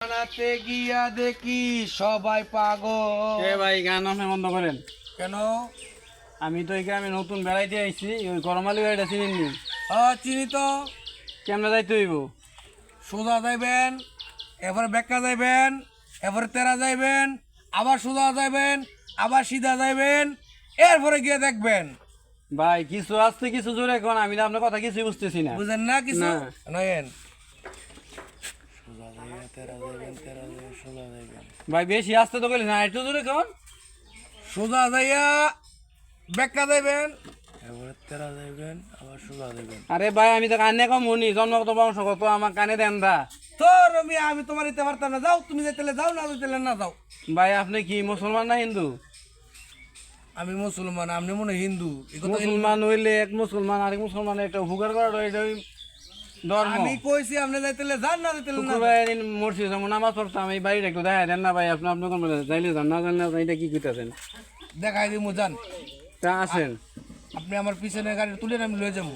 বানাতে গিয়া দেখি সবাই পাগল। এ ভাই গান আপনি বন্ধ করেন। কেন? আমি তো এই গ্রামে নতুন বেড়াইতে আইছি, ওই গরমালি বাড়িটা চিনেন নি? চিনি তো। কেমনে যাইতে হইব? সোজা যাইবেন, এবারে বেঁকা যাইবেন, এবারে তেরা যাইবেন, আবার সোজা যাইবেন, আবার সিধা যাইবেন, এরপরে গিয়ে দেখবেন। ভাই কিছু আসছে কিছু জোরে কোন, আমি না আপনার কথা কিছুই বুঝতেছি না। বুঝেন না কিছু? না। নয়েন ভাই বেশি আসতে তো গেলি না, একটু জোরে কোন। সোজা যাইয়া বেঁকা যাইবেন, এবারে তেরা যাইবেন, আবার সোজা যাইবেন। আরে ভাই আমি তো কানে কম মনি, জন্মগত বংশগত, আমার কানে দেন দা। তোর আমি তোমার দিতে পারতাম না। যাও, তুমি যেতে যাও, না যেতে না যাও। ভাই আপনি কি মুসলমান না হিন্দু? আমি মুসলমান, আপনি মনে হয় হিন্দু। এই কথা মুসলমান হইলে এক মুসলমান আরেক মুসলমান একটা উপকার করাটা এটা ওই ধর্ম। আমি কইছি আপনি যাইতে যান, না যেতে না যান। শুক্রবার দিন মসজিদ যেমন নামাজ পড়তাম, এই বাড়িটা একটু দেখা দেন না ভাই, আপনি আপনি কোন যাইলে যান, না জানলে এটা কি কইতাছেন? দেখাই দিমু, যান। তা আসেন। আপনি আমার পিছনে গাড়ি তুলেন, আমি লয়ে যাবো।